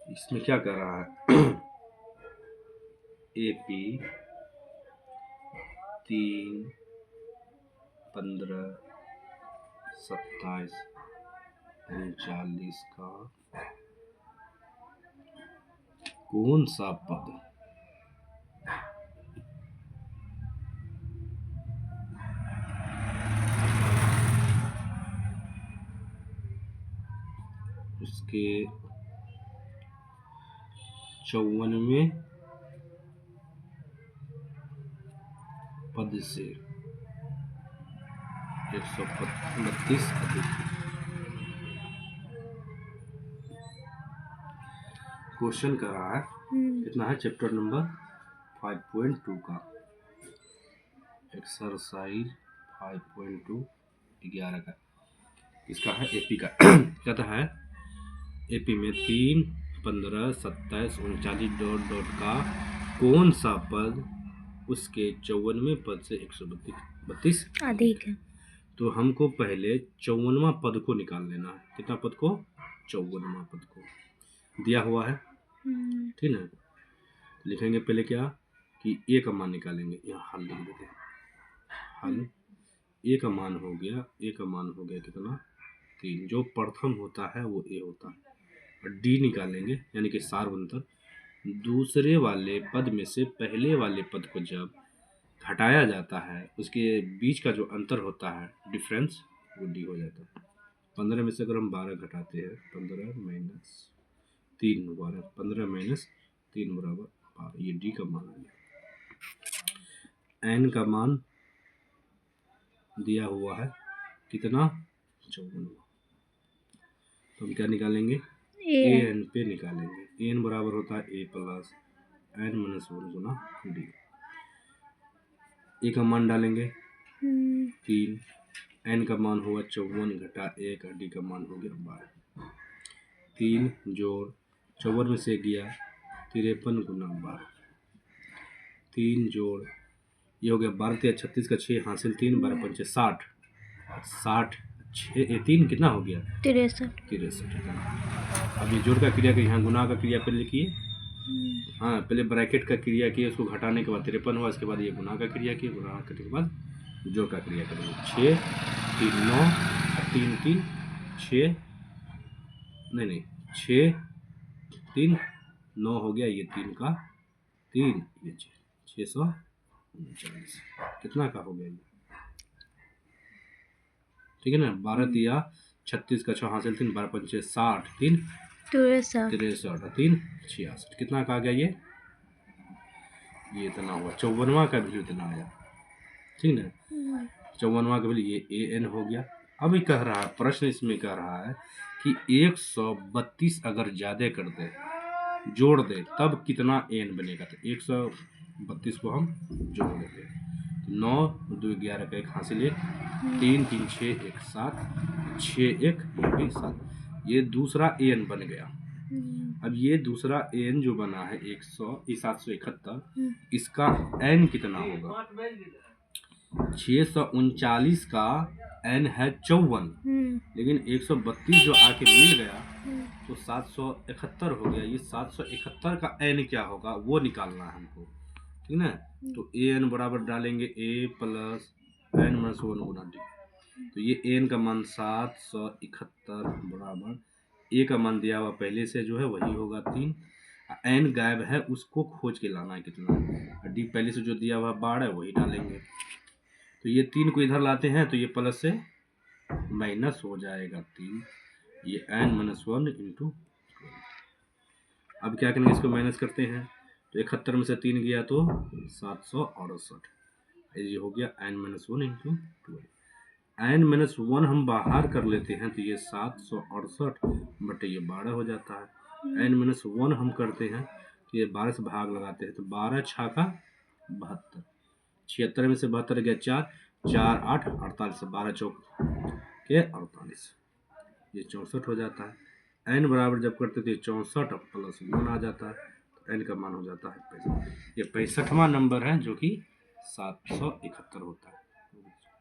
इसमें क्या कर रहा है AP 3, 15, 27, 39 का कौन सा पद उसके 54वें पद से 132 अधिक है। क्वेश्चन कर रहा है कितना है चैप्टर नंबर 5.2 का एक्सरसाइज 5.2 11 का। इसका है AP का कहता है AP में 3, 15, 27, 39 डॉट डॉट का कौन सा पद उसके 54वें पद से 132 अधिक है। तो हमको पहले 54वां पद को निकाल लेना है। कितना पद को? 54वां पद को दिया हुआ है, ठीक है। लिखेंगे पहले क्या कि A का मान निकालेंगे। यहाँ हल लिख देते हैं। हल A का मान हो गया, A का मान हो गया कितना 3। जो प्रथम होता है वो A होता है। और D निकालेंगे यानी कि सार्वंतर। दूसरे वाले पद में से पहले वाले पद को जब घटाया जाता है उसके बीच का जो अंतर होता है डिफरेंस वो D हो जाता है। 15 में से अगर हम 12 घटाते हैं 15 माइनस 3 12, 15 माइनस 3 बराबर 12। ये D का मान आ गया। N का मान दिया हुआ है कितना 54। तो हम क्या निकालेंगे AN पे निकालेंगे। AN बराबर होता है A plus N minus 1 Guna D। A का मान डालेंगे 3, N का मान होगा 54 घटा 1, D का मान हो गया 12। 3 जोड़ 54 में से गया 53 गुना 12। 3 जोड़ ये हो गया 12 × 36 का 6 हासिल 3 12 पंचे 60 3 कितना हो गया 63। अब ये जोड़ का क्रिया के यहाँ गुना का क्रिया पहले लिखिए। हाँ पहले ब्रैकेट का क्रिया किए, उसको घटाने के बाद 53 हुआ। इसके बाद ये गुना का क्रिया किए, गुना करने के बाद जोड़ का क्रिया करेंगे। 6 3 9 3 3 6 नहीं 6 3 9 हो गया। ये 3 का 3 ये 639 कितना का हो गया ये, ठीक है ना। 12 × 36 का 6 हासिल 3 12 पंचे 60 3 63 3 66 कितना का आ गया ये इतना हुआ। 54वां का भी इतना आया, ठीक ना। 54वां का भी ये AN हो गया। अभी कह रहा है प्रश्न इसमें कह रहा है कि 132 अगर ज्यादा कर दे जोड़ दे तब कितना AN बनेगा। तो 132 को हम जोड़ देते हैं। 9 2 11 का 1 हासिल 1 3 3 6 1 7 6 1 भी 7। ये दूसरा AN बन गया। अब ये दूसरा AN जो बना है 771 इसका N कितना होगा। 639 का N है 54, लेकिन 132 जो आके मिल गया तो 771 हो गया। ये 771 का N क्या होगा वो निकालना है हमको, ठीक ना। तो AN बराबर डालेंगे A plus N minus 1 Guna D। तो ये AN का मान 771 बराबर A का मान दिया हुआ पहले से जो है वही होगा 3। N गायब है उसको खोज के लाना है कितना है। D पहले से जो दिया हुआ 12 वही डालेंगे। तो ये 3 को इधर लाते हैं तो ये प्लस से माइनस हो जाएगा 3। ये N माइनस 1 इंटू। अब क्या करेंगे इसको माइनस करते हैं तो 71 में से 3 गया तो 768। ये हो गया N minus 1 into 12। N minus 1 हम बाहर कर लेते हैं तो ये 768 बटे ये 12 हो जाता है। N माइनस 1 हम करते हैं तो ये 12 से भाग लगाते हैं तो 12 छाका 72। 76 में से 72 गया 4 4 8 48 से 12 चौक के 48 ये 64 हो जाता है। N बराबर जब करते तो ये 64 प्लस 1 आ जाता है तो N का मान हो जाता है 65। ये 65वां नंबर है जो कि 771 होता है।